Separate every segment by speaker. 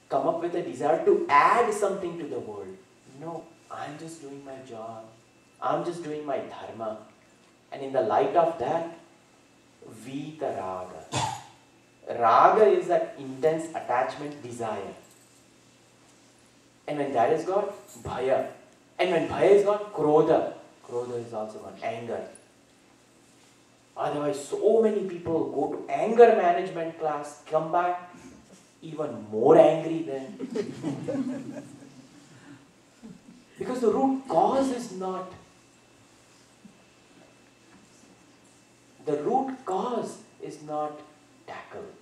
Speaker 1: come up with a desire to add something to the world. No, I'm just doing my job. I'm just doing my dharma. And in the light of that, Vita Raga. Raga is that intense attachment, desire. And when that is gone, Bhaya. And when Bhaya is gone, Krodha. Krodha is also gone, anger. Otherwise, so many people go to anger management class, come back even more angry than. Because the root cause is not. The root cause is not tackled.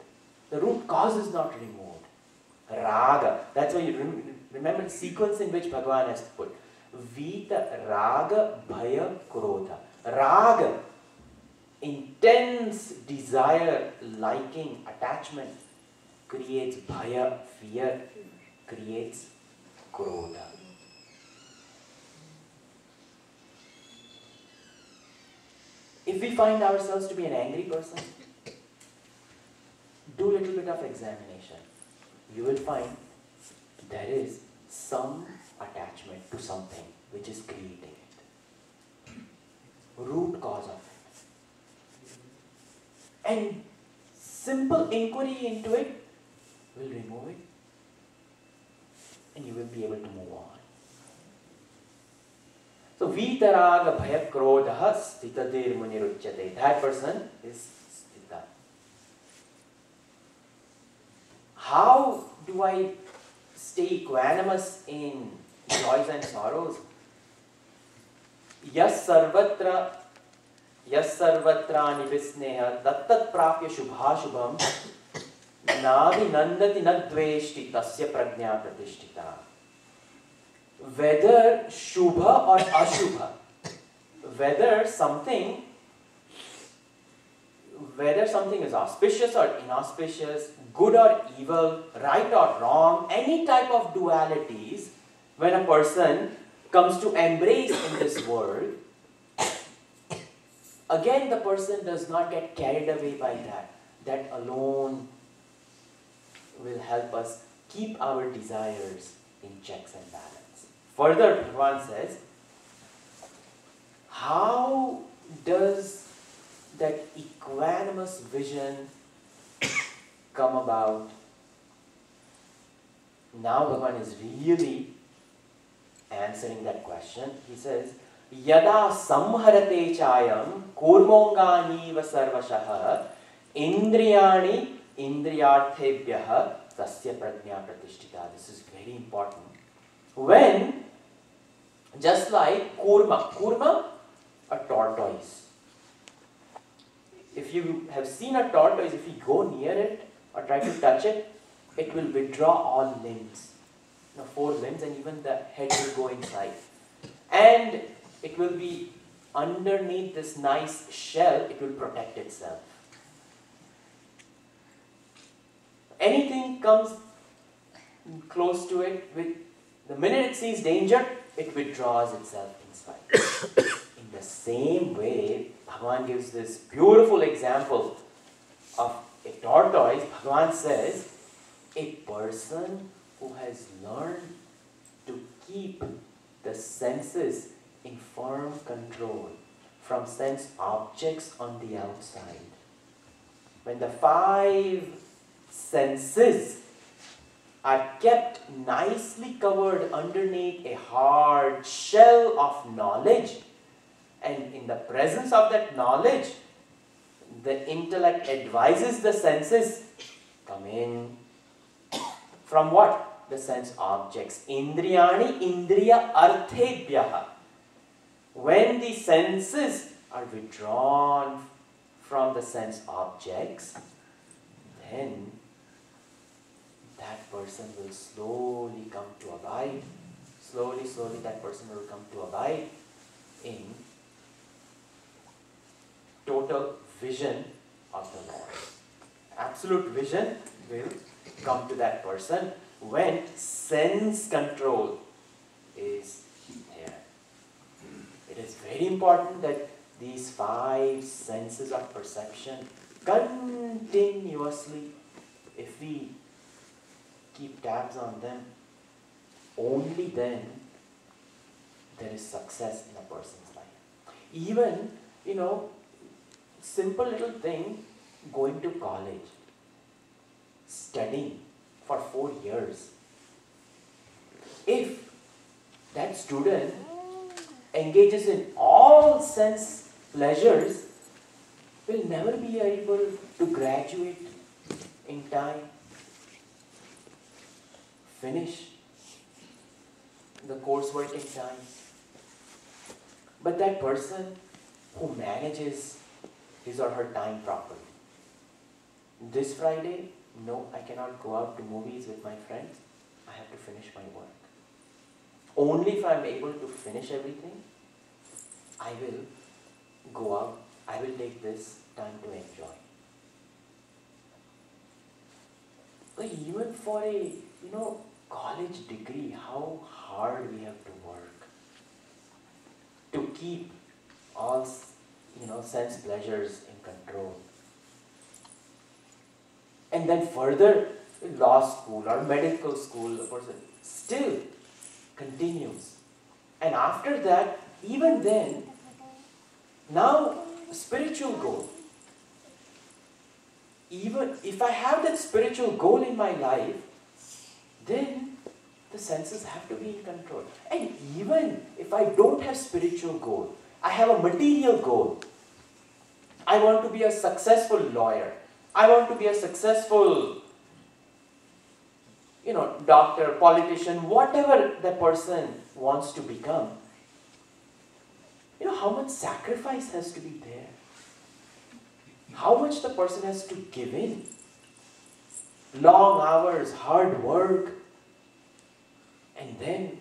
Speaker 1: The root cause is not removed. Raga. That's why you remember the sequence in which Bhagavan has put. Vita, Raga, Bhaya, Krodha. Raga. Intense desire, liking, attachment creates Bhaya, fear, creates Krodha. If we find ourselves to be an angry person, do a little bit of examination. You will find there is some attachment to something which is creating it. Root cause of it. And simple inquiry into it will remove it. And you will be able to move on. So, Vitaraga Bhaya Krodha Stitadir Muniruchyate. That person is Stita. How do I stay equanimous in joys and sorrows? Yas sarvatra nivisneha tattat prapya shubha shubham navi nandati nadveshti tasya pragna pratishtita. Whether shubha or ashubha, whether something is auspicious or inauspicious, good or evil, right or wrong, any type of dualities, when a person comes to embrace in this world, again the person does not get carried away by that. That alone will help us keep our desires in checks and balance. Further, Bhagavan says, how does that equanimous vision come about? Now Bhagavan is really answering that question. He says, Yada samharate chayam kurmonganiva sarvashaha indriyani indriyarthebhyaha tasya pragna pratishtita. This is very important. When, just like kurma, a tortoise. If you have seen a tortoise, if you go near it or try to touch it, it will withdraw all limbs. 4 limbs, and even the head will go inside. And it will be underneath this nice shell, it will protect itself. Anything comes close to it, the minute it sees danger, it withdraws itself inside. In the same way, Bhagavan gives this beautiful example of a tortoise. Bhagavan says, a person who has learned to keep the senses in firm control from sense objects on the outside. When the 5 senses are kept nicely covered underneath a hard shell of knowledge, and in the presence of that knowledge, the intellect advises the senses, come in. From what? The sense objects. Indriyani indriya arthebhyaha. When the senses are withdrawn from the sense objects, then that person will slowly come to abide. Slowly that person will come to abide in total vision of the Lord. Absolute vision will come to that person when sense control is there. It is very important that these 5 senses of perception continuously, if we keep tabs on them, only then there is success in a person's life. Even, simple little thing, going to college, studying for 4 years. If that student engages in all sense pleasures, will never be able to graduate in time, finish the coursework in time. But that person who manages his or her time properly. This Friday, no, I cannot go out to movies with my friends. I have to finish my work. Only if I am able to finish everything, I will go out. I will take this time to enjoy. But even for a, college degree, how hard we have to work to keep all, sense pleasures in control. And then further, in law school or medical school, a person still continues. And after that, even then, now spiritual goal. Even if I have that spiritual goal in my life, then the senses have to be in control. And even if I don't have spiritual goal, I have a material goal. I want to be a successful lawyer. I want to be a successful, doctor, politician, whatever the person wants to become. How much sacrifice has to be there? How much the person has to give in? Long hours, hard work. And then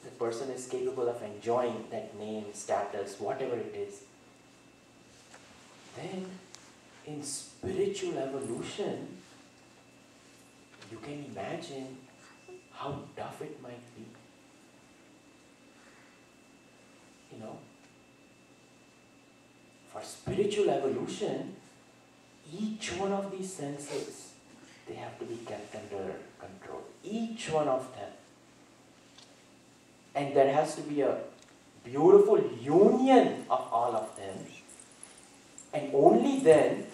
Speaker 1: the person is capable of enjoying that name, status, whatever it is. Then in spiritual evolution, you can imagine how tough it might be. For spiritual evolution, each one of these senses, they have to be kept under control. Each one of them. And there has to be a beautiful union of all of them. And only then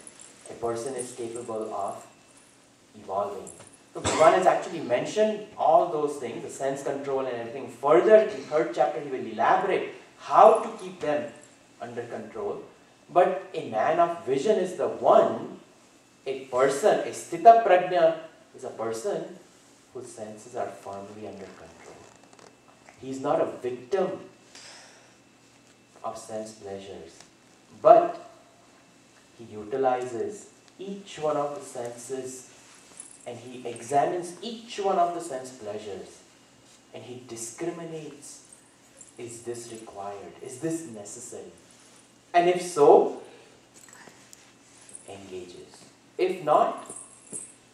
Speaker 1: a person is capable of evolving. So Bhagavan has actually mentioned all those things, the sense control and everything. Further, in 3rd chapter, he will elaborate how to keep them under control. But a man of vision is the one, a person, a Stita pragna is a person whose senses are firmly under control. He is not a victim of sense pleasures, but he utilizes each one of the senses and he examines each one of the sense pleasures and he discriminates, is this required? Is this necessary? And if so, engages. If not,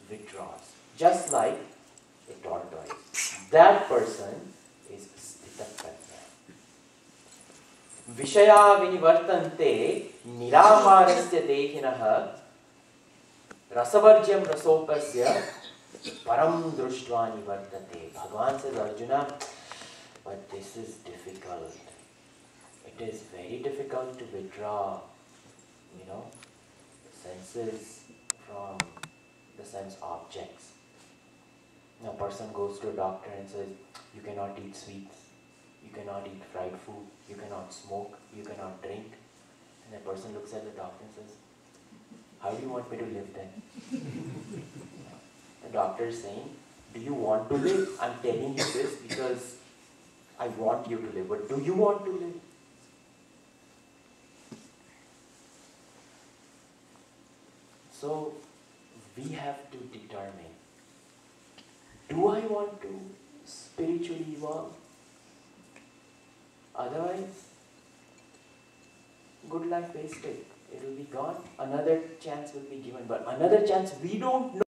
Speaker 1: withdraws. Just like a tortoise. That person is Stita pragna. Vishaya vinivartante niraharasya dehinaha rasavarjyam rasopasya param društva nivartate. Bhagavan says, Arjuna, but this is difficult. It is very difficult to withdraw, senses from the sense objects. Now, a person goes to a doctor and says, you cannot eat sweets, you cannot eat fried food, you cannot smoke, you cannot drink. And the person looks at the doctor and says, how do you want me to live then? The doctor is saying, do you want to live? I'm telling you this because I want you to live. But do you want to live? So, we have to determine, do I want to spiritually evolve? Otherwise, good life wasted. It will be gone. Another chance will be given. But another chance we don't know.